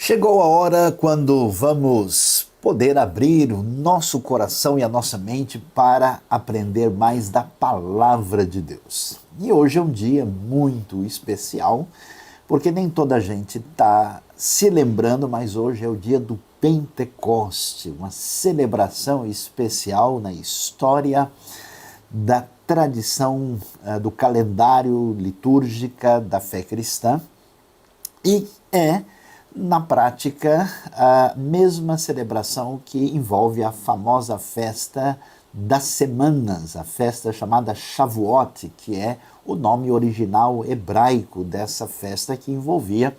Chegou a hora quando vamos poder abrir o nosso coração e a nossa mente para aprender mais da Palavra de Deus. E hoje é um dia muito especial, porque nem toda a gente está se lembrando, mas hoje é o dia do Pentecoste, uma celebração especial na história da tradição do calendário litúrgica da fé cristã e na prática, a mesma celebração que envolve a famosa festa das semanas, a festa chamada Shavuot, que é o nome original hebraico dessa festa que envolvia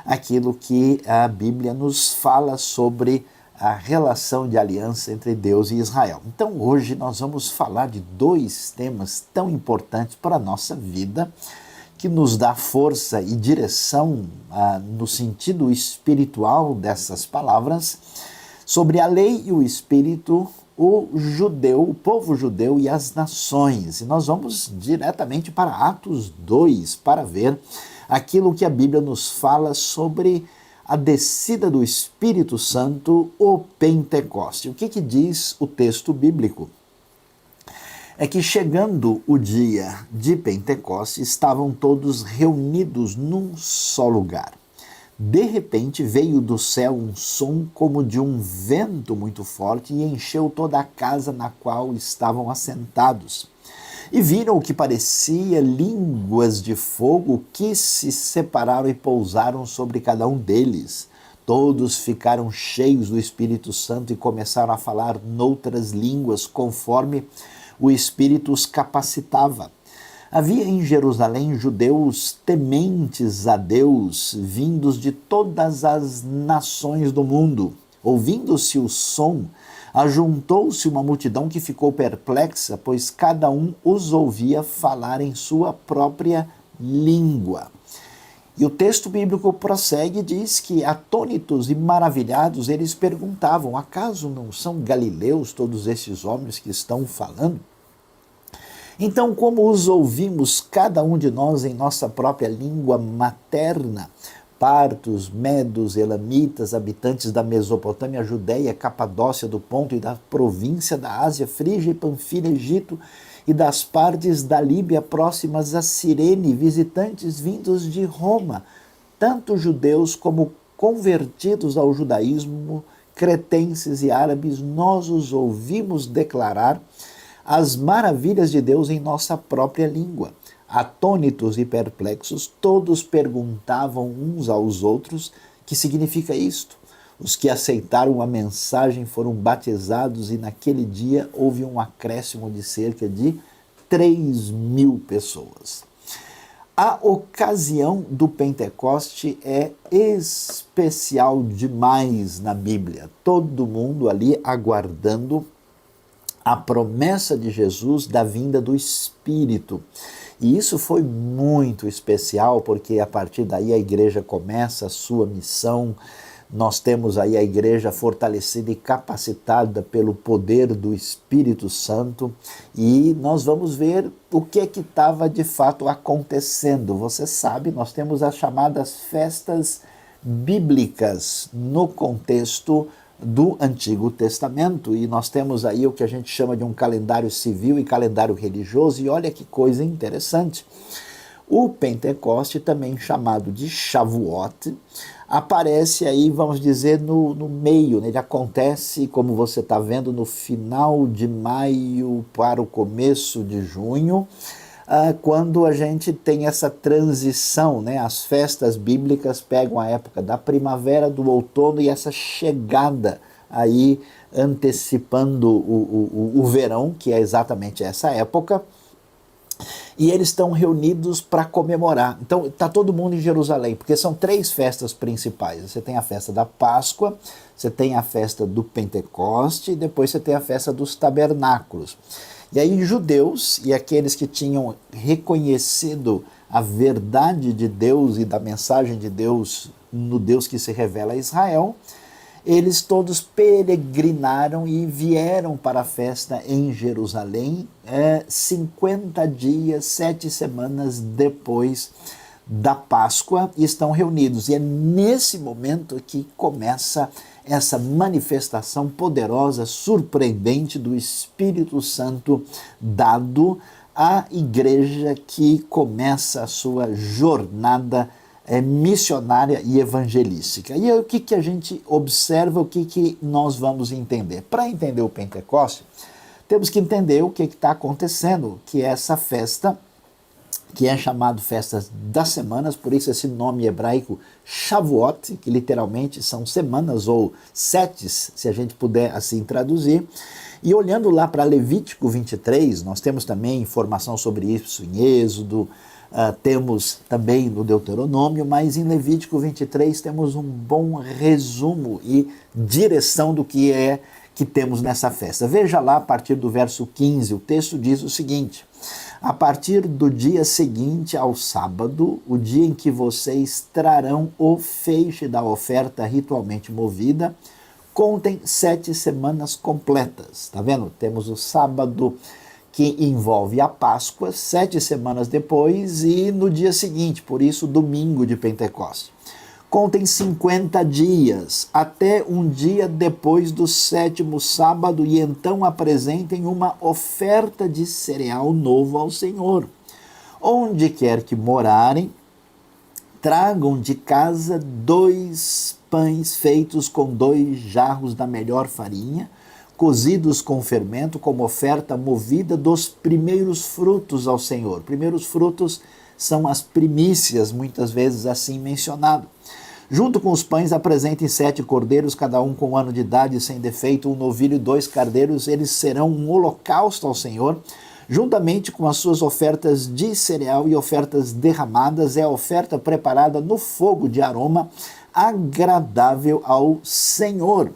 aquilo que a Bíblia nos fala sobre a relação de aliança entre Deus e Israel. Então hoje nós vamos falar de dois temas tão importantes para a nossa vida, que nos dá força e direção no sentido espiritual dessas palavras, sobre a lei e o espírito, o povo judeu e as nações. E nós vamos diretamente para Atos 2 para ver aquilo que a Bíblia nos fala sobre a descida do Espírito Santo, o Pentecoste. O que diz o texto bíblico? É que chegando o dia de Pentecostes, estavam todos reunidos num só lugar. De repente veio do céu um som como de um vento muito forte e encheu toda a casa na qual estavam assentados. E viram o que parecia línguas de fogo que se separaram e pousaram sobre cada um deles. Todos ficaram cheios do Espírito Santo e começaram a falar noutras línguas, conforme o Espírito os capacitava. Havia em Jerusalém judeus tementes a Deus, vindos de todas as nações do mundo. Ouvindo-se o som, ajuntou-se uma multidão que ficou perplexa, pois cada um os ouvia falar em sua própria língua. E o texto bíblico prossegue e diz que, atônitos e maravilhados, eles perguntavam: acaso não são galileus todos esses homens que estão falando? Então, como os ouvimos, cada um de nós em nossa própria língua materna, partos, medos, elamitas, habitantes da Mesopotâmia, Judéia, Capadócia, do Ponto e da província da Ásia, Frígia e Panfilha, Egito, e das partes da Líbia próximas a Cirene, visitantes vindos de Roma, tanto judeus como convertidos ao judaísmo, cretenses e árabes, nós os ouvimos declarar as maravilhas de Deus em nossa própria língua. Atônitos e perplexos, todos perguntavam uns aos outros: que significa isto? Os que aceitaram a mensagem foram batizados e naquele dia houve um acréscimo de cerca de 3.000 pessoas. A ocasião do Pentecoste é especial demais na Bíblia. Todo mundo ali aguardando a promessa de Jesus da vinda do Espírito. E isso foi muito especial, porque a partir daí a igreja começa a sua missão. Nós temos aí a igreja fortalecida e capacitada pelo poder do Espírito Santo, e nós vamos ver o que estava de fato acontecendo. Você sabe, nós temos as chamadas festas bíblicas no contexto do Antigo Testamento, e nós temos aí o que a gente chama de um calendário civil e calendário religioso, e olha que coisa interessante. O Pentecoste, também chamado de Shavuot, aparece aí, vamos dizer, no meio, né? Ele acontece, como você está vendo, no final de maio para o começo de junho, quando a gente tem essa transição, né? As festas bíblicas pegam a época da primavera, do outono, e essa chegada aí antecipando o verão, que é exatamente essa época, e eles estão reunidos para comemorar. Então está todo mundo em Jerusalém, porque são 3 festas principais. Você tem a festa da Páscoa, você tem a festa do Pentecoste, e depois você tem a festa dos Tabernáculos. E aí judeus e aqueles que tinham reconhecido a verdade de Deus e da mensagem de Deus no Deus que se revela a Israel, eles todos peregrinaram e vieram para a festa em Jerusalém 50 dias, 7 semanas depois da Páscoa e estão reunidos. E é nesse momento que começa essa manifestação poderosa, surpreendente do Espírito Santo dado à igreja que começa a sua jornada missionária e evangelística. E aí, o que a gente observa, o que nós vamos entender? Para entender o Pentecostes, temos que entender o que está acontecendo, que é essa festa, que é chamado Festas das Semanas, por isso esse nome hebraico Shavuot, que literalmente são semanas ou setes, se a gente puder assim traduzir. E olhando lá para Levítico 23, nós temos também informação sobre isso em Êxodo, temos também no Deuteronômio, mas em Levítico 23 temos um bom resumo e direção do que é que temos nessa festa. Veja lá a partir do verso 15, o texto diz o seguinte: a partir do dia seguinte ao sábado, o dia em que vocês trarão o feixe da oferta ritualmente movida, contem 7 semanas completas. Está vendo? Temos o sábado que envolve a Páscoa, 7 semanas depois e no dia seguinte, por isso domingo de Pentecostes. Contem 50 dias, até um dia depois do 7º sábado, e então apresentem uma oferta de cereal novo ao Senhor. Onde quer que morarem, tragam de casa 2 pães feitos com 2 jarros da melhor farinha, cozidos com fermento, como oferta movida dos primeiros frutos ao Senhor. Primeiros frutos são as primícias, muitas vezes assim mencionado. Junto com os pães apresentem 7 cordeiros, cada um com 1 ano de idade, sem defeito, um novilho e 2 cardeiros. Eles serão um holocausto ao Senhor, juntamente com as suas ofertas de cereal e ofertas derramadas. É a oferta preparada no fogo de aroma agradável ao Senhor.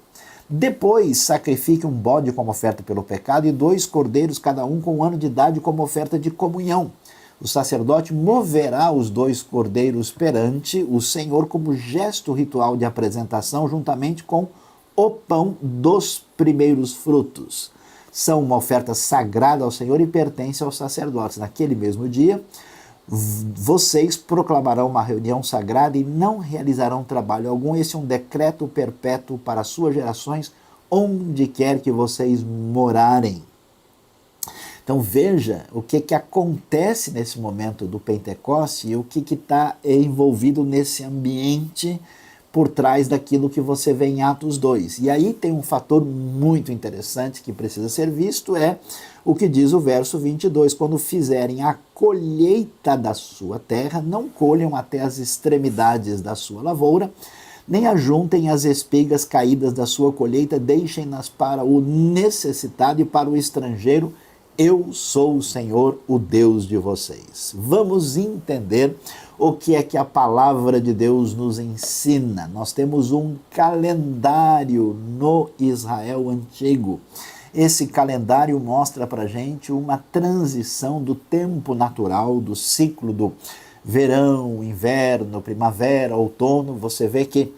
Depois sacrifique um bode como oferta pelo pecado e 2 cordeiros, cada um com 1 ano de idade, como oferta de comunhão. O sacerdote moverá os 2 cordeiros perante o Senhor como gesto ritual de apresentação, juntamente com o pão dos primeiros frutos. São uma oferta sagrada ao Senhor e pertence aos sacerdotes. Naquele mesmo dia, vocês proclamarão uma reunião sagrada e não realizarão trabalho algum. Esse é um decreto perpétuo para as suas gerações, onde quer que vocês morarem. Então veja o que acontece nesse momento do Pentecoste e o que está envolvido nesse ambiente por trás daquilo que você vê em Atos 2. E aí tem um fator muito interessante que precisa ser visto, é o que diz o verso 22, quando fizerem a colheita da sua terra, não colham até as extremidades da sua lavoura, nem ajuntem as espigas caídas da sua colheita, deixem-nas para o necessitado e para o estrangeiro. Eu sou o Senhor, o Deus de vocês. Vamos entender o que é que a palavra de Deus nos ensina. Nós temos um calendário no Israel antigo. Esse calendário mostra para a gente uma transição do tempo natural, do ciclo do verão, inverno, primavera, outono. Você vê que,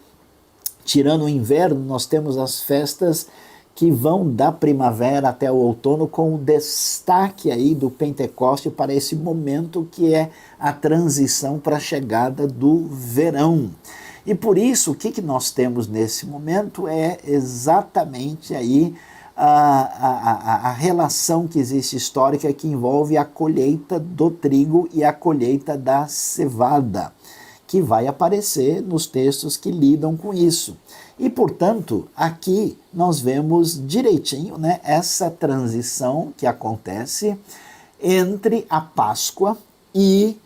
tirando o inverno, nós temos as festas que vão da primavera até o outono, com o destaque aí do Pentecoste para esse momento que é a transição para a chegada do verão. E por isso, o que nós temos nesse momento é exatamente aí a relação que existe histórica que envolve a colheita do trigo e a colheita da cevada, que vai aparecer nos textos que lidam com isso. E, portanto, aqui nós vemos direitinho, né, essa transição que acontece entre a Páscoa e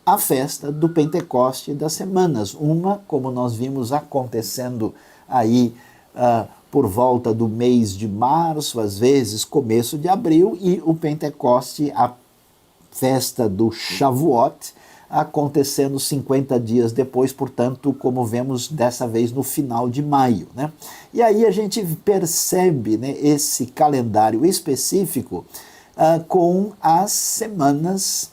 a festa do Pentecoste das Semanas. Uma, como nós vimos acontecendo aí por volta do mês de março, às vezes começo de abril, e o Pentecoste, a festa do Shavuot, acontecendo 50 dias depois, portanto, como vemos dessa vez no final de maio, né? E aí a gente percebe, né, esse calendário específico com as semanas,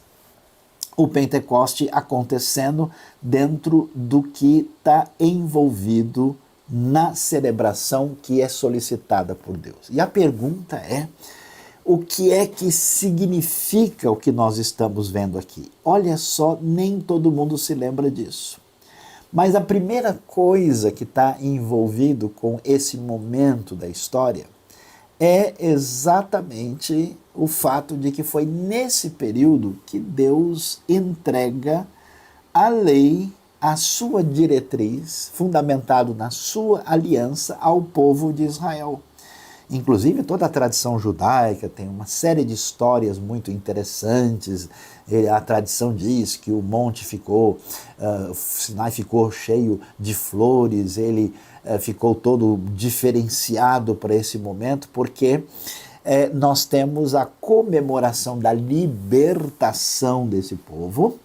o Pentecoste acontecendo dentro do que está envolvido na celebração que é solicitada por Deus. E a pergunta é: o que é que significa o que nós estamos vendo aqui. Olha só, nem todo mundo se lembra disso. Mas a primeira coisa que está envolvido com esse momento da história é exatamente o fato de que foi nesse período que Deus entrega a lei, a sua diretriz, fundamentado na sua aliança ao povo de Israel. Inclusive, toda a tradição judaica tem uma série de histórias muito interessantes. A tradição diz que o monte ficou, o Sinai ficou cheio de flores, ele ficou todo diferenciado para esse momento, porque nós temos a comemoração da libertação desse povo.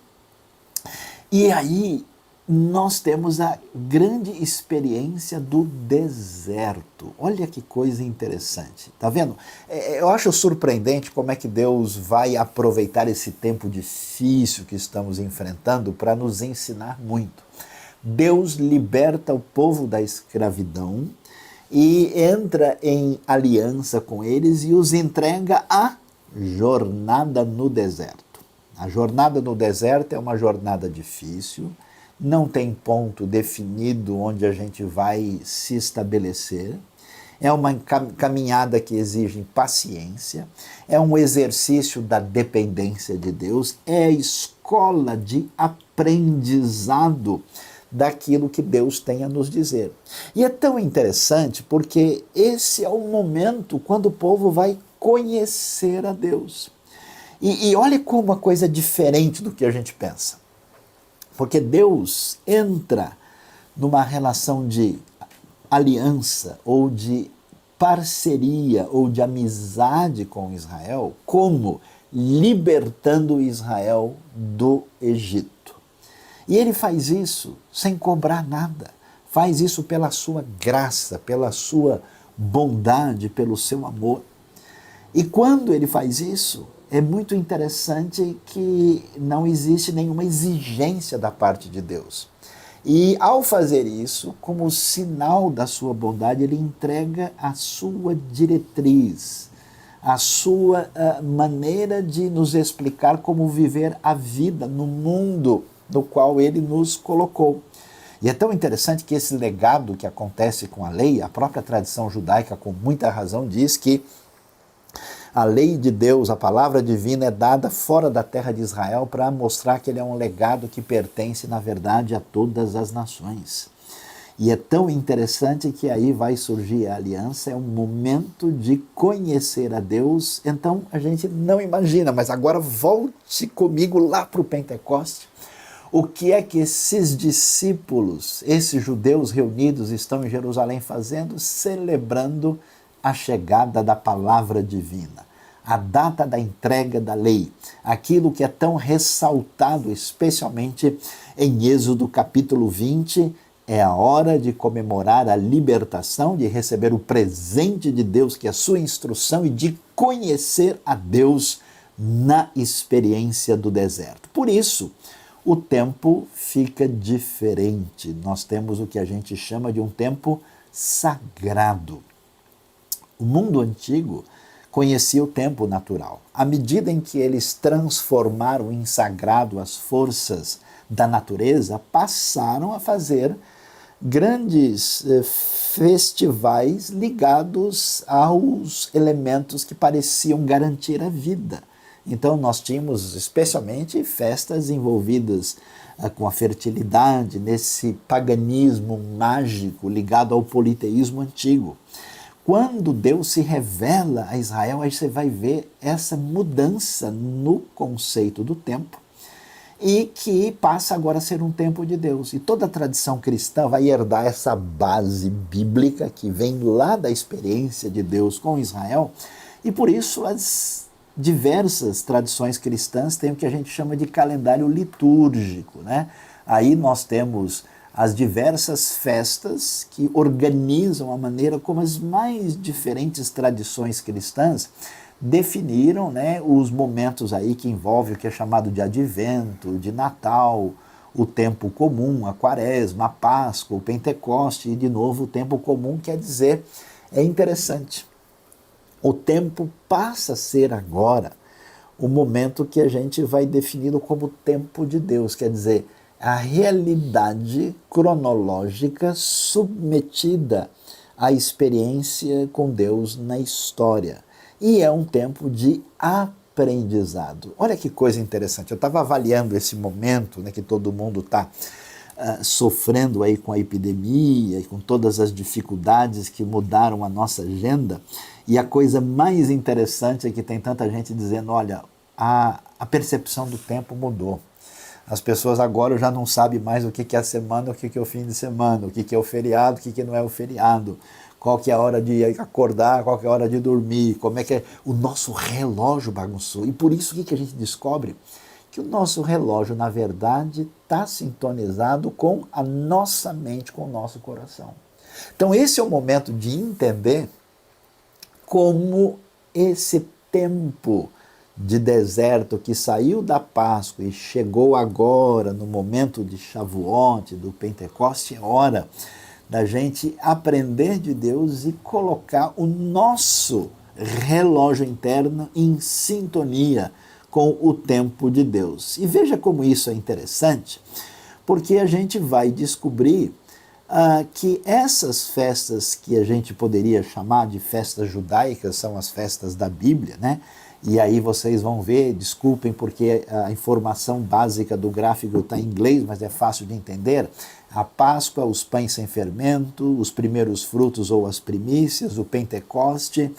E aí nós temos a grande experiência do deserto. Olha que coisa interessante, tá vendo? Eu acho surpreendente como é que Deus vai aproveitar esse tempo difícil que estamos enfrentando para nos ensinar muito. Deus liberta o povo da escravidão e entra em aliança com eles e os entrega à jornada no deserto. A jornada no deserto é uma jornada difícil, não tem ponto definido onde a gente vai se estabelecer, é uma caminhada que exige paciência, é um exercício da dependência de Deus, é a escola de aprendizado daquilo que Deus tem a nos dizer. E é tão interessante porque esse é o momento quando o povo vai conhecer a Deus. E olha como uma coisa diferente do que a gente pensa. Porque Deus entra numa relação de aliança ou de parceria ou de amizade com Israel, como libertando Israel do Egito. E ele faz isso sem cobrar nada. Faz isso pela sua graça, pela sua bondade, pelo seu amor. E quando ele faz isso, é muito interessante que não existe nenhuma exigência da parte de Deus. E ao fazer isso, como sinal da sua bondade, ele entrega a sua diretriz, a sua maneira de nos explicar como viver a vida no mundo no qual ele nos colocou. E é tão interessante que esse legado que acontece com a lei, a própria tradição judaica, com muita razão, diz que a lei de Deus, a palavra divina, é dada fora da terra de Israel para mostrar que ele é um legado que pertence, na verdade, a todas as nações. E é tão interessante que aí vai surgir a aliança, é um momento de conhecer a Deus. Então a gente não imagina, mas agora volte comigo lá para o Pentecoste. O que é que esses discípulos, esses judeus reunidos, estão em Jerusalém fazendo? Celebrando a chegada da palavra divina, a data da entrega da lei, aquilo que é tão ressaltado, especialmente em Êxodo capítulo 20, é a hora de comemorar a libertação, de receber o presente de Deus, que é a sua instrução, e de conhecer a Deus na experiência do deserto. Por isso, o tempo fica diferente. Nós temos o que a gente chama de um tempo sagrado. O mundo antigo conhecia o tempo natural. À medida em que eles transformaram em sagrado as forças da natureza, passaram a fazer grandes festivais ligados aos elementos que pareciam garantir a vida. Então nós tínhamos especialmente festas envolvidas com a fertilidade, nesse paganismo mágico ligado ao politeísmo antigo. Quando Deus se revela a Israel, aí você vai ver essa mudança no conceito do tempo e que passa agora a ser um tempo de Deus. E toda a tradição cristã vai herdar essa base bíblica que vem lá da experiência de Deus com Israel, e por isso as diversas tradições cristãs têm o que a gente chama de calendário litúrgico, né? Aí nós temos as diversas festas que organizam a maneira como as mais diferentes tradições cristãs definiram, né, os momentos aí que envolvem o que é chamado de advento, de Natal, o tempo comum, a quaresma, a Páscoa, o Pentecoste, e de novo o tempo comum quer dizer, é interessante, O tempo passa a ser agora o momento que a gente vai defini-lo como tempo de Deus, quer dizer, a realidade cronológica submetida à experiência com Deus na história. E é um tempo de aprendizado. Olha que coisa interessante, eu estava avaliando esse momento, né, que todo mundo está sofrendo aí com a epidemia e com todas as dificuldades que mudaram a nossa agenda, e a coisa mais interessante é que tem tanta gente dizendo, olha, a percepção do tempo mudou. As pessoas agora já não sabem mais o que é a semana, o que é o fim de semana, o que é o feriado, o que não é o feriado, qual que é a hora de acordar, qual que é a hora de dormir, como é que é. O nosso relógio bagunçou. E por isso o que a gente descobre? Que o nosso relógio, na verdade, está sintonizado com a nossa mente, com o nosso coração. Então esse é o momento de entender como esse tempo de deserto que saiu da Páscoa e chegou agora no momento de Shavuot, do Pentecoste, é hora da gente aprender de Deus e colocar o nosso relógio interno em sintonia com o tempo de Deus. E veja como isso é interessante, porque a gente vai descobrir que essas festas que a gente poderia chamar de festas judaicas são as festas da Bíblia, né? E aí vocês vão ver, desculpem porque a informação básica do gráfico está em inglês, mas é fácil de entender. A Páscoa, os pães sem fermento, os primeiros frutos ou as primícias, o Pentecoste,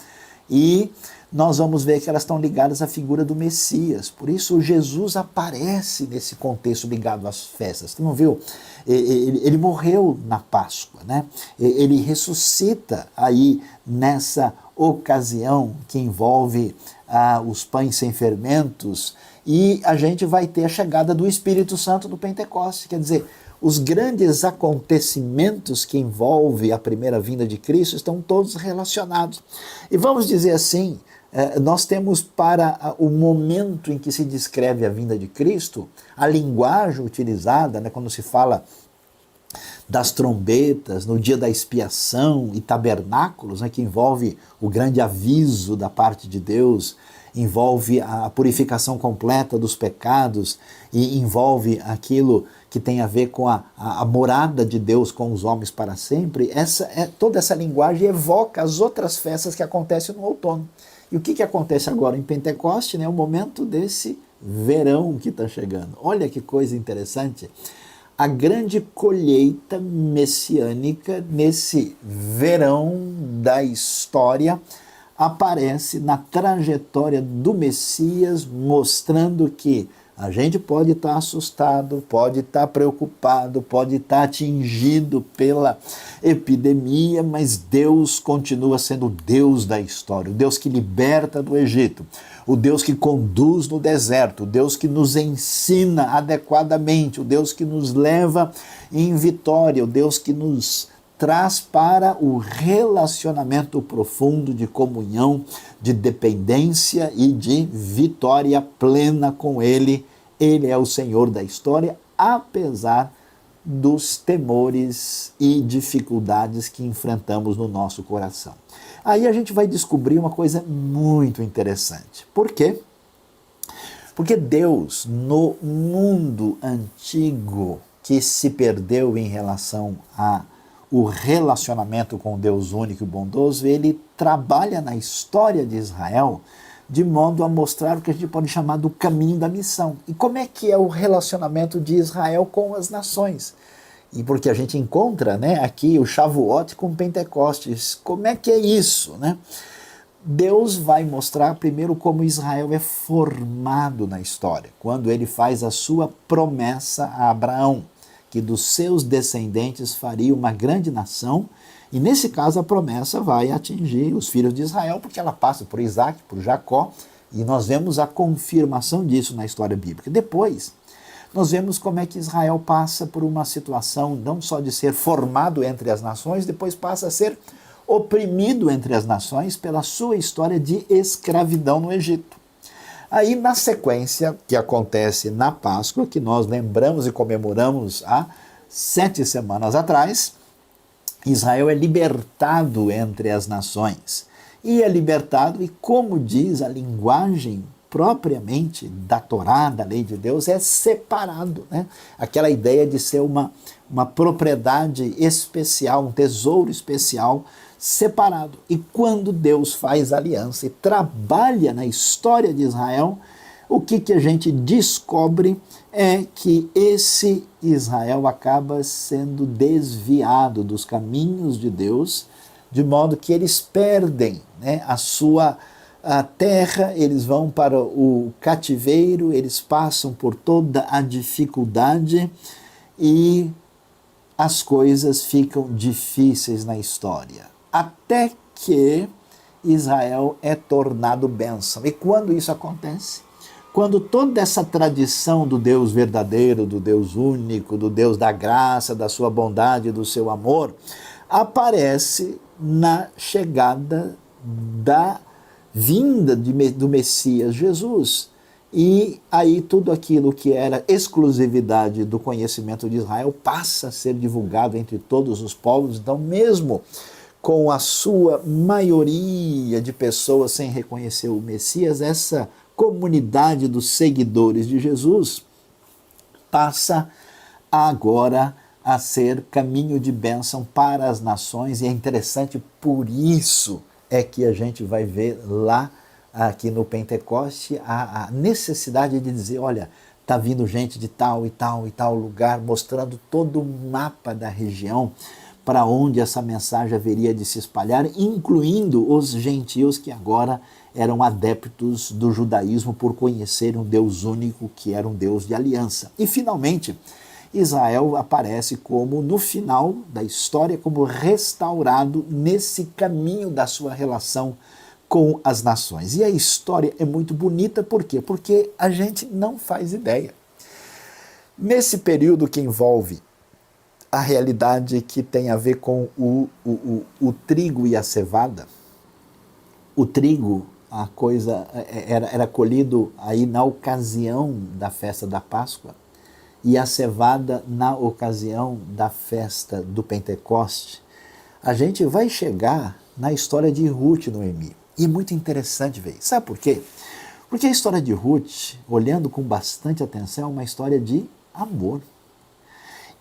e nós vamos ver que elas estão ligadas à figura do Messias. Por isso Jesus aparece nesse contexto ligado às festas. Você não viu? Ele morreu na Páscoa, né? Ele ressuscita aí nessa ocasião que envolve os pães sem fermentos, e a gente vai ter a chegada do Espírito Santo do Pentecoste. Quer dizer, os grandes acontecimentos que envolvem a primeira vinda de Cristo estão todos relacionados. E vamos dizer assim, nós temos para o momento em que se descreve a vinda de Cristo, a linguagem utilizada, né, quando se fala das trombetas, no dia da expiação e tabernáculos, né, que envolve o grande aviso da parte de Deus, envolve a purificação completa dos pecados e envolve aquilo que tem a ver com a morada de Deus com os homens para sempre. Toda essa linguagem evoca as outras festas que acontecem no outono. E o que acontece agora em Pentecoste? Né, o momento desse verão que está chegando. Olha que coisa interessante. A grande colheita messiânica nesse verão da história aparece na trajetória do Messias, mostrando que a gente pode estar assustado, pode estar preocupado, pode estar atingido pela epidemia, mas Deus continua sendo o Deus da história, o Deus que liberta do Egito, o Deus que conduz no deserto, o Deus que nos ensina adequadamente, o Deus que nos leva em vitória, o Deus que nos traz para o relacionamento profundo de comunhão, de dependência e de vitória plena com Ele. Ele é o Senhor da história, apesar dos temores e dificuldades que enfrentamos no nosso coração. Aí a gente vai descobrir uma coisa muito interessante. Por quê? Porque Deus, no mundo antigo que se perdeu em relação a o relacionamento com Deus único e bondoso, ele trabalha na história de Israel de modo a mostrar o que a gente pode chamar do caminho da missão. E como é que é o relacionamento de Israel com as nações? E porque a gente encontra, né, aqui o Shavuot com Pentecostes. Como é que é isso, né? Deus vai mostrar primeiro como Israel é formado na história, quando ele faz a sua promessa a Abraão, que dos seus descendentes faria uma grande nação, e nesse caso a promessa vai atingir os filhos de Israel, porque ela passa por Isaac, por Jacó, e nós vemos a confirmação disso na história bíblica. Depois, nós vemos como é que Israel passa por uma situação não só de ser formado entre as nações, depois passa a ser oprimido entre as nações pela sua história de escravidão no Egito. Aí, na sequência, que acontece na Páscoa, que nós lembramos e comemoramos há 7 semanas atrás, Israel é libertado entre as nações. e é libertado, e como diz a linguagem propriamente da Torá, da lei de Deus, é separado, né? Aquela ideia de ser uma propriedade especial, um tesouro especial separado. E quando Deus faz aliança e trabalha na história de Israel, o que a gente descobre é que esse Israel acaba sendo desviado dos caminhos de Deus, de modo que eles perdem, né, a terra, eles vão para o cativeiro, eles passam por toda a dificuldade e as coisas ficam difíceis na história. Até que Israel é tornado bênção. E quando isso acontece? Quando toda essa tradição do Deus verdadeiro, do Deus único, do Deus da graça, da sua bondade, do seu amor, aparece na chegada da vinda do Messias Jesus. E aí tudo aquilo que era exclusividade do conhecimento de Israel passa a ser divulgado entre todos os povos. Então, mesmo com a sua maioria de pessoas sem reconhecer o Messias, essa comunidade dos seguidores de Jesus passa agora a ser caminho de bênção para as nações, e é interessante, por isso é que a gente vai ver lá aqui no Pentecoste a necessidade de dizer, olha, está vindo gente de tal e tal e tal lugar, mostrando todo o mapa da região para onde essa mensagem haveria de se espalhar, incluindo os gentios que agora eram adeptos do judaísmo por conhecerem um Deus único que era um Deus de aliança. E finalmente, Israel aparece como, no final da história, como restaurado nesse caminho da sua relação com as nações. E a história é muito bonita, por quê? Porque a gente não faz ideia. Nesse período que envolve a realidade que tem a ver com o trigo e a cevada, o trigo, a coisa era colhido aí na ocasião da festa da Páscoa, e a cevada na ocasião da festa do Pentecoste, a gente vai chegar na história de Ruth e Noemi. E é muito interessante ver isso. Sabe por quê? Porque a história de Ruth, olhando com bastante atenção, é uma história de amor.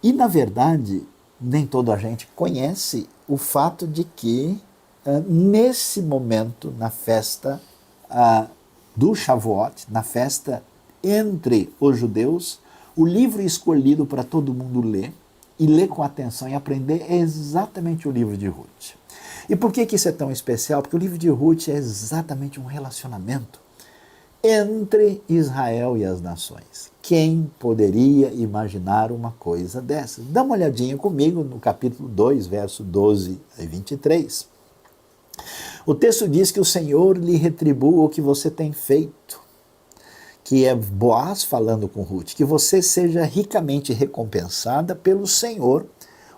E, na verdade, nem toda a gente conhece o fato de que, nesse momento, na festa do Shavuot, na festa entre os judeus, o livro escolhido para todo mundo ler, e ler com atenção e aprender, é exatamente o livro de Ruth. E por que isso é tão especial? Porque o livro de Ruth é exatamente um relacionamento entre Israel e as nações. Quem poderia imaginar uma coisa dessas? Dá uma olhadinha comigo no capítulo 2, verso 12 a 23. O texto diz que o Senhor lhe retribua o que você tem feito, que é Boaz falando com Ruth, que você seja ricamente recompensada pelo Senhor,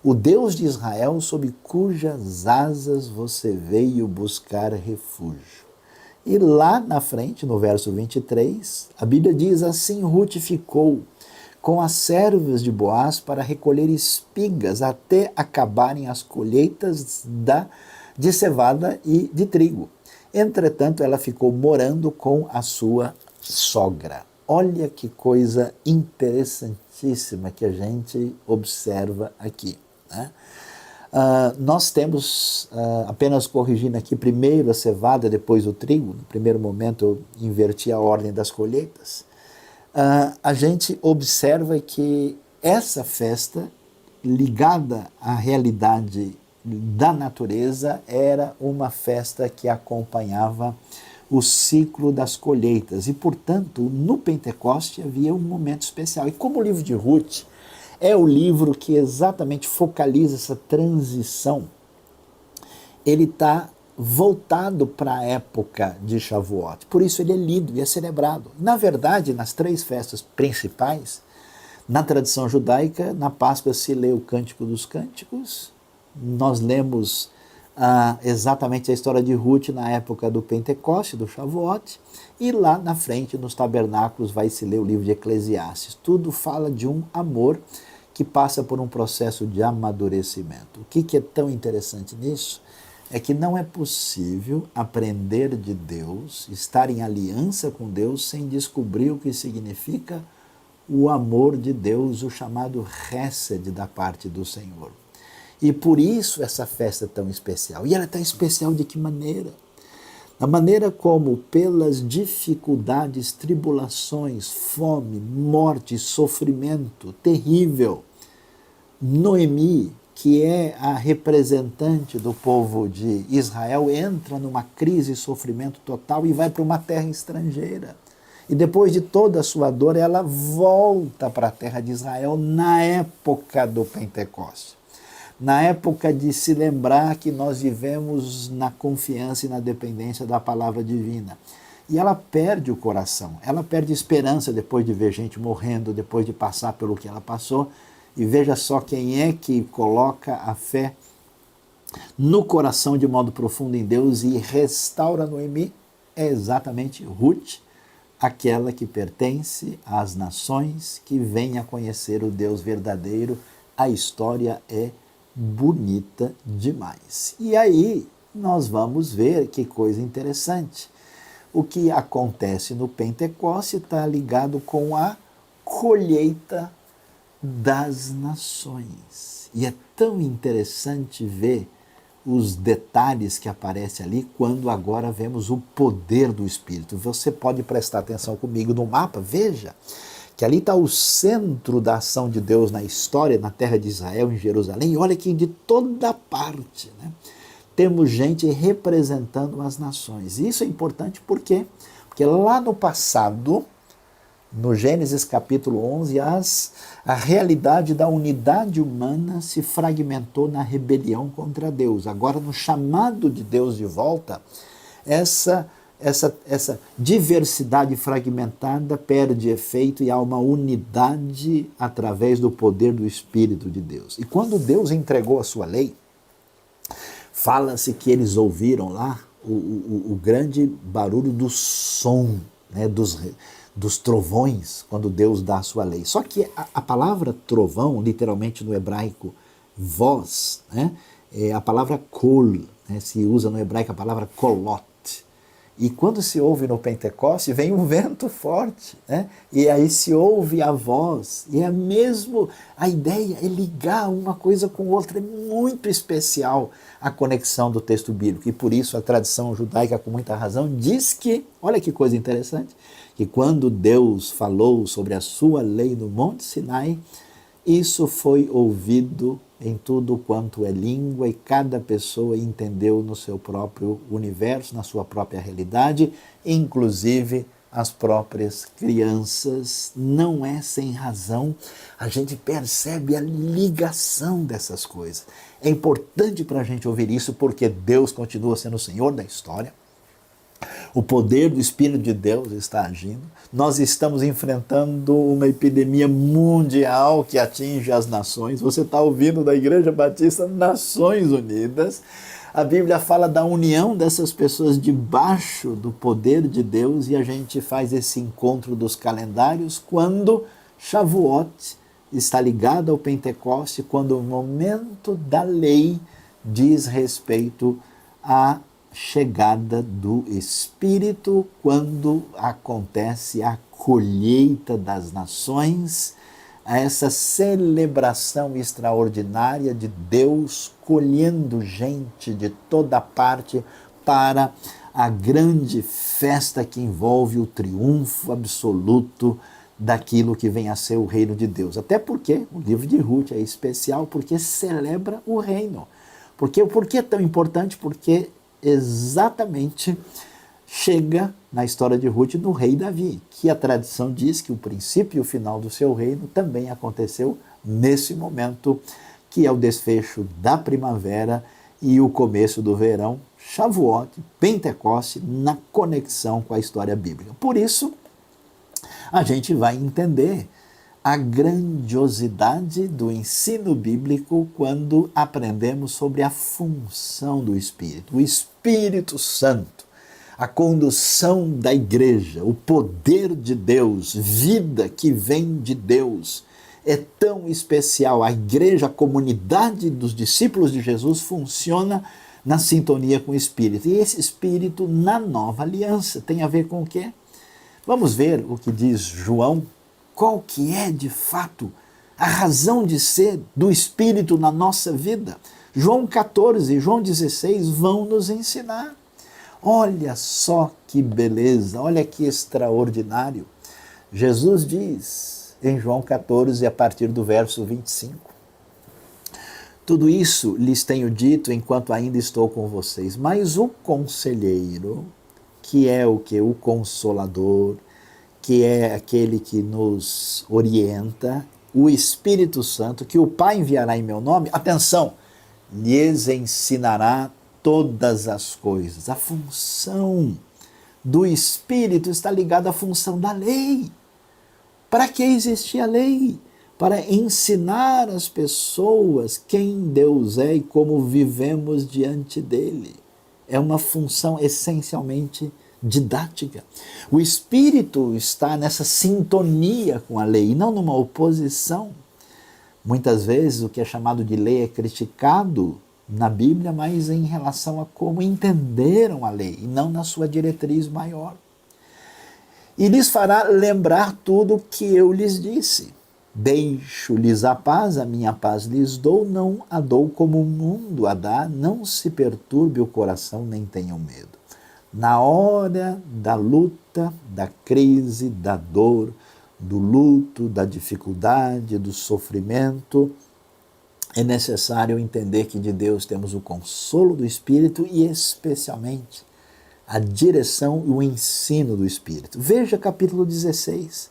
o Deus de Israel, sob cujas asas você veio buscar refúgio. E lá na frente, no verso 23, a Bíblia diz assim: Ruth ficou com as servas de Boaz para recolher espigas até acabarem as colheitas de cevada e de trigo. Entretanto, ela ficou morando com a sua sogra. Olha que coisa interessantíssima que a gente observa aqui, né? Nós temos, apenas corrigindo aqui, primeiro a cevada, depois o trigo. No primeiro momento eu inverti a ordem das colheitas. A gente observa que essa festa, ligada à realidade da natureza, era uma festa que acompanhava o ciclo das colheitas. E, portanto, no Pentecoste havia um momento especial. E como o livro de Ruth é o livro que exatamente focaliza essa transição, ele está voltado para a época de Shavuot. Por isso ele é lido e é celebrado. Na verdade, nas três festas principais, na tradição judaica, na Páscoa se lê o Cântico dos Cânticos, nós lemos exatamente a história de Ruth na época do Pentecoste, do Shavuot, e lá na frente, nos tabernáculos, vai se ler o livro de Eclesiastes. Tudo fala de um amor que passa por um processo de amadurecimento. O que é tão interessante nisso? é que não é possível aprender de Deus, estar em aliança com Deus, sem descobrir o que significa o amor de Deus, o chamado Hesed da parte do Senhor. E por isso essa festa é tão especial. E ela é tão especial de que maneira? Da maneira como, pelas dificuldades, tribulações, fome, morte, sofrimento terrível, Noemi, que é a representante do povo de Israel, entra numa crise e sofrimento total e vai para uma terra estrangeira. E depois de toda a sua dor, ela volta para a terra de Israel na época do Pentecostes. Na época de se lembrar que nós vivemos na confiança e na dependência da palavra divina. E ela perde o coração, ela perde esperança depois de ver gente morrendo, depois de passar pelo que ela passou. E veja só quem é que coloca a fé no coração de modo profundo em Deus e restaura Noemi, é exatamente Ruth, aquela que pertence às nações, que vem a conhecer o Deus verdadeiro. A história é bonita demais. E aí nós vamos ver que coisa interessante. O que acontece no Pentecoste está ligado com a colheita das nações. E é tão interessante ver os detalhes que aparecem ali quando agora vemos o poder do Espírito. Você pode prestar atenção comigo no mapa, veja que ali está o centro da ação de Deus na história, na terra de Israel, em Jerusalém. E olha que de toda parte, né, temos gente representando as nações. E isso é importante por quê? Porque lá no passado, no Gênesis capítulo 11, a realidade da unidade humana se fragmentou na rebelião contra Deus. Agora, no chamado de Deus de volta, essa diversidade fragmentada perde efeito e há uma unidade através do poder do Espírito de Deus. E quando Deus entregou a sua lei, fala-se que eles ouviram lá o grande barulho do som, né, dos trovões, quando Deus dá a sua lei. Só que a palavra trovão, literalmente no hebraico voz, né, é a palavra kol, né, se usa no hebraico a palavra kolot. E quando se ouve no Pentecoste, vem um vento forte, né? E aí se ouve a voz, e é mesmo, a ideia é ligar uma coisa com outra, é muito especial a conexão do texto bíblico, e por isso a tradição judaica, com muita razão, diz que, olha que coisa interessante, que quando Deus falou sobre a sua lei no Monte Sinai, isso foi ouvido em tudo quanto é língua e cada pessoa entendeu no seu próprio universo, na sua própria realidade, inclusive as próprias crianças. Não é sem razão, a gente percebe a ligação dessas coisas. É importante para a gente ouvir isso porque Deus continua sendo o Senhor da história. O poder do Espírito de Deus está agindo. Nós estamos enfrentando uma epidemia mundial que atinge as nações. Você está ouvindo da Igreja Batista Nações Unidas. A Bíblia fala da união dessas pessoas debaixo do poder de Deus e a gente faz esse encontro dos calendários quando Shavuot está ligado ao Pentecoste, quando o momento da lei diz respeito a chegada do Espírito, quando acontece a colheita das nações, essa celebração extraordinária de Deus colhendo gente de toda parte para a grande festa que envolve o triunfo absoluto daquilo que vem a ser o reino de Deus. Até porque o livro de Ruth é especial porque celebra o reino. Por que é tão importante? Porque exatamente chega na história de Ruth no rei Davi, que a tradição diz que o princípio e o final do seu reino também aconteceu nesse momento, que é o desfecho da primavera e o começo do verão, Shavuot, Pentecoste, na conexão com a história bíblica. Por isso, a gente vai entender a grandiosidade do ensino bíblico quando aprendemos sobre a função do Espírito. O Espírito Santo, a condução da igreja, o poder de Deus, vida que vem de Deus, é tão especial. A igreja, a comunidade dos discípulos de Jesus funciona na sintonia com o Espírito. E esse Espírito na nova aliança tem a ver com o quê? Vamos ver o que diz João, qual que é de fato a razão de ser do Espírito na nossa vida. João 14 e João 16 vão nos ensinar. Olha só que beleza, olha que extraordinário. Jesus diz em João 14, a partir do verso 25, tudo isso lhes tenho dito enquanto ainda estou com vocês, mas o Conselheiro, que é o que? O Consolador, que é aquele que nos orienta, o Espírito Santo, que o Pai enviará em meu nome, atenção, lhes ensinará todas as coisas. A função do Espírito está ligada à função da lei. Para que existia a lei? Para ensinar as pessoas quem Deus é e como vivemos diante dele. É uma função essencialmente didática. O Espírito está nessa sintonia com a lei, e não numa oposição. Muitas vezes o que é chamado de lei é criticado na Bíblia, mas em relação a como entenderam a lei, e não na sua diretriz maior. E lhes fará lembrar tudo o que eu lhes disse. Deixo-lhes a minha paz lhes dou, não a dou como o mundo a dá, não se perturbe o coração, nem tenham medo. Na hora da luta, da crise, da dor, do luto, da dificuldade, do sofrimento, é necessário entender que de Deus temos o consolo do Espírito e especialmente a direção e o ensino do Espírito. Veja capítulo 16.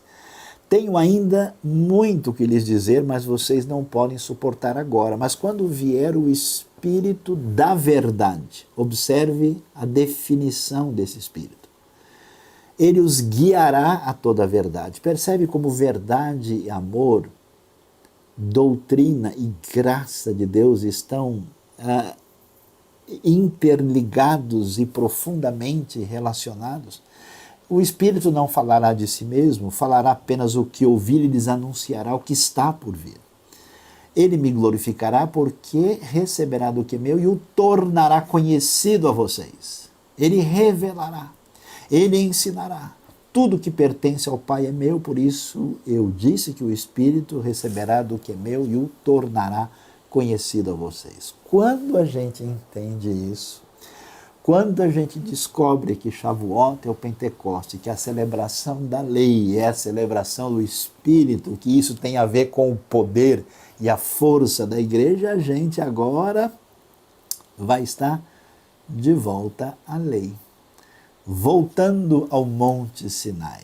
Tenho ainda muito que lhes dizer, mas vocês não podem suportar agora. Mas quando vier o Espírito da verdade, observe a definição desse Espírito. Ele os guiará a toda a verdade. Percebe como verdade e amor, doutrina e graça de Deus estão interligados e profundamente relacionados? O Espírito não falará de si mesmo, falará apenas o que ouvir e lhes anunciará o que está por vir. Ele me glorificará porque receberá do que é meu e o tornará conhecido a vocês. Ele revelará, ele ensinará. Tudo que pertence ao Pai é meu, por isso eu disse que o Espírito receberá do que é meu e o tornará conhecido a vocês. Quando a gente entende isso, quando a gente descobre que Shavuot é o Pentecoste, que a celebração da lei é a celebração do Espírito, que isso tem a ver com o poder e a força da igreja, a gente agora vai estar de volta à lei. Voltando ao Monte Sinai,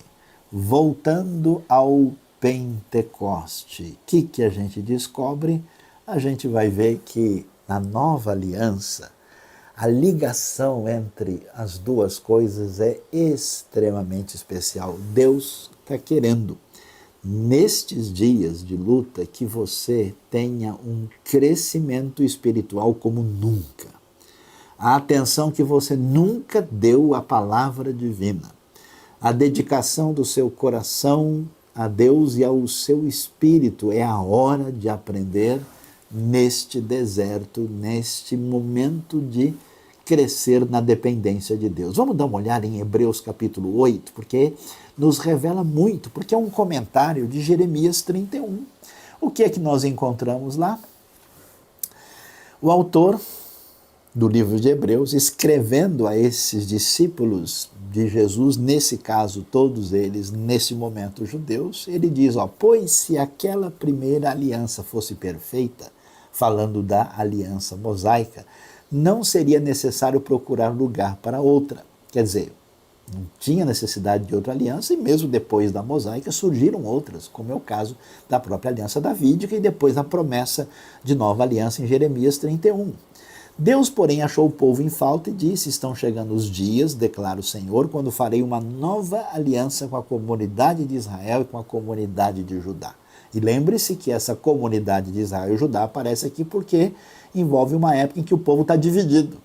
voltando ao Pentecoste. O que a gente descobre? A gente vai ver que na nova aliança, a ligação entre as duas coisas é extremamente especial. Deus está querendo, nestes dias de luta, que você tenha um crescimento espiritual como nunca. A atenção que você nunca deu à palavra divina. A dedicação do seu coração a Deus e ao seu espírito. É a hora de aprender neste deserto, neste momento de crescer na dependência de Deus. Vamos dar uma olhada em Hebreus capítulo 8, porque nos revela muito, porque é um comentário de Jeremias 31. O que é que nós encontramos lá? O autor do livro de Hebreus, escrevendo a esses discípulos de Jesus, nesse caso todos eles, nesse momento judeus, ele diz, pois se aquela primeira aliança fosse perfeita, falando da aliança mosaica, não seria necessário procurar lugar para outra. Quer dizer, não tinha necessidade de outra aliança e mesmo depois da mosaica surgiram outras, como é o caso da própria aliança davídica e depois a promessa de nova aliança em Jeremias 31. Deus, porém, achou o povo em falta e disse, estão chegando os dias, declara o Senhor, quando farei uma nova aliança com a comunidade de Israel e com a comunidade de Judá. E lembre-se que essa comunidade de Israel e Judá aparece aqui porque envolve uma época em que o povo está dividido.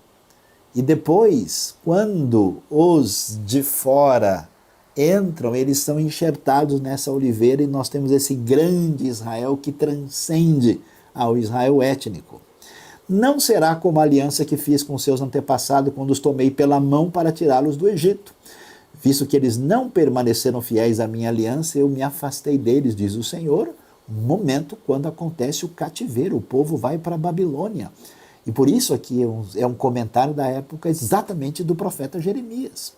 E depois, quando os de fora entram, eles são enxertados nessa oliveira e nós temos esse grande Israel que transcende ao Israel étnico. não será como a aliança que fiz com seus antepassados quando os tomei pela mão para tirá-los do Egito. Visto que eles não permaneceram fiéis à minha aliança, eu me afastei deles, diz o Senhor, no momento quando acontece o cativeiro, o povo vai para a Babilônia. E por isso aqui é um comentário da época exatamente do profeta Jeremias.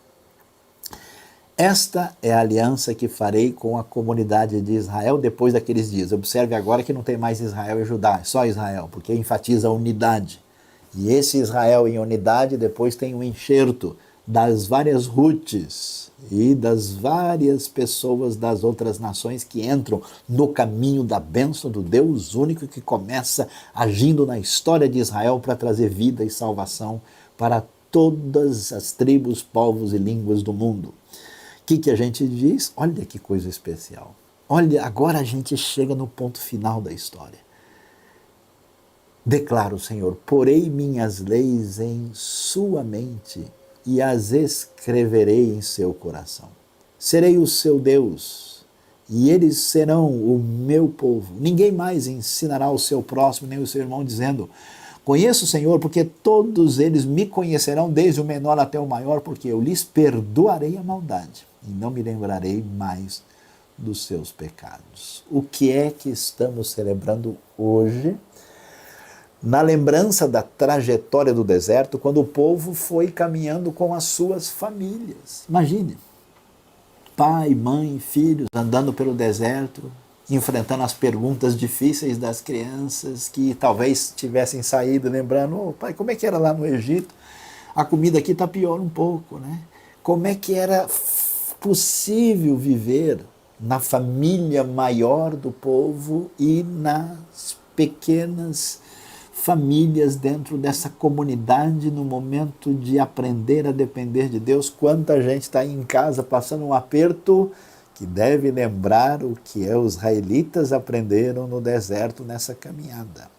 Esta é a aliança que farei com a comunidade de Israel depois daqueles dias. Observe agora que não tem mais Israel e Judá, é só Israel, porque enfatiza a unidade. E esse Israel em unidade depois tem um enxerto das várias Rutes e das várias pessoas das outras nações que entram no caminho da bênção do Deus único que começa agindo na história de Israel para trazer vida e salvação para todas as tribos, povos e línguas do mundo. O que a gente diz? Olha que coisa especial. Olha, agora a gente chega no ponto final da história. Declara o Senhor, porei minhas leis em sua mente e as escreverei em seu coração. Serei o seu Deus, e eles serão o meu povo. Ninguém mais ensinará o seu próximo, nem o seu irmão, dizendo, conheço o Senhor, porque todos eles me conhecerão, desde o menor até o maior, porque eu lhes perdoarei a maldade, e não me lembrarei mais dos seus pecados. O que é que estamos celebrando hoje? Na lembrança da trajetória do deserto, quando o povo foi caminhando com as suas famílias. Imagine, pai, mãe, filhos, andando pelo deserto, enfrentando as perguntas difíceis das crianças que talvez tivessem saído, lembrando, oh, pai, como é que era lá no Egito? A comida aqui está pior um pouco, né? Como é que era possível viver na família maior do povo e nas pequenas famílias dentro dessa comunidade no momento de aprender a depender de Deus? Quanta gente está em casa passando um aperto que deve lembrar o que os israelitas aprenderam no deserto nessa caminhada.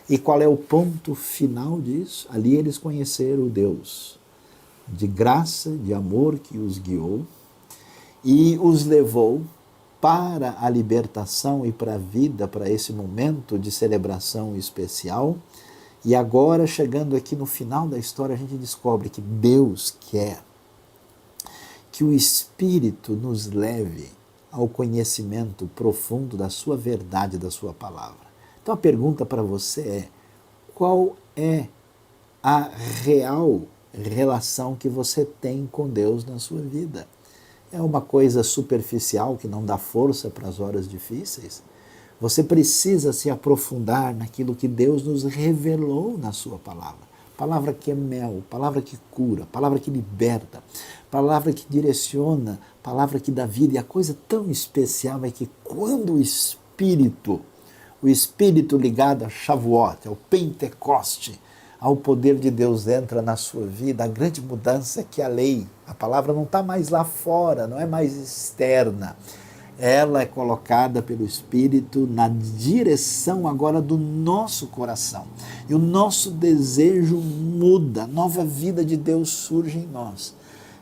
E qual é o ponto final disso? Ali eles conheceram o Deus de graça, de amor que os guiou e os levou para a libertação e para a vida, para esse momento de celebração especial. E agora, chegando aqui no final da história, a gente descobre que Deus quer que o Espírito nos leve ao conhecimento profundo da sua verdade, da sua palavra. Então a pergunta para você é, qual é a real relação que você tem com Deus na sua vida? É uma coisa superficial que não dá força para as horas difíceis? Você precisa se aprofundar naquilo que Deus nos revelou na sua palavra. Palavra que é mel, palavra que cura, palavra que liberta, palavra que direciona, palavra que dá vida. E a coisa tão especial é que quando o Espírito ligado a Shavuot, ao Pentecoste, ao poder de Deus entra na sua vida, a grande mudança é que a lei, a palavra não está mais lá fora, não é mais externa. Ela é colocada pelo Espírito na direção agora do nosso coração. E o nosso desejo muda, nova vida de Deus surge em nós.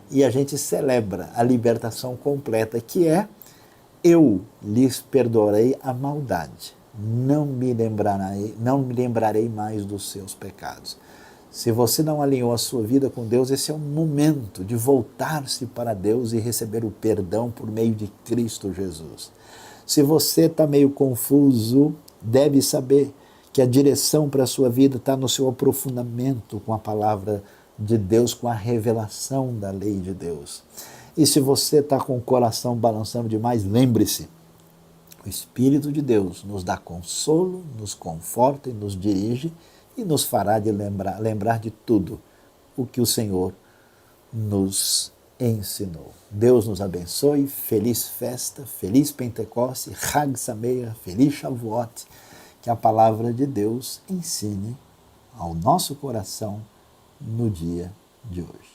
E a gente celebra a libertação completa, que é, eu lhes perdoarei a maldade. Não me lembrarei mais dos seus pecados. Se você não alinhou a sua vida com Deus, esse é o momento de voltar-se para Deus e receber o perdão por meio de Cristo Jesus. Se você está meio confuso, deve saber que a direção para a sua vida está no seu aprofundamento com a palavra de Deus, com a revelação da lei de Deus. E se você está com o coração balançando demais, lembre-se, o Espírito de Deus nos dá consolo, nos conforta e nos dirige e nos fará de lembrar de tudo o que o Senhor nos ensinou. Deus nos abençoe, feliz festa, feliz Pentecoste, Hag Sameach, feliz Shavuot, que a palavra de Deus ensine ao nosso coração no dia de hoje.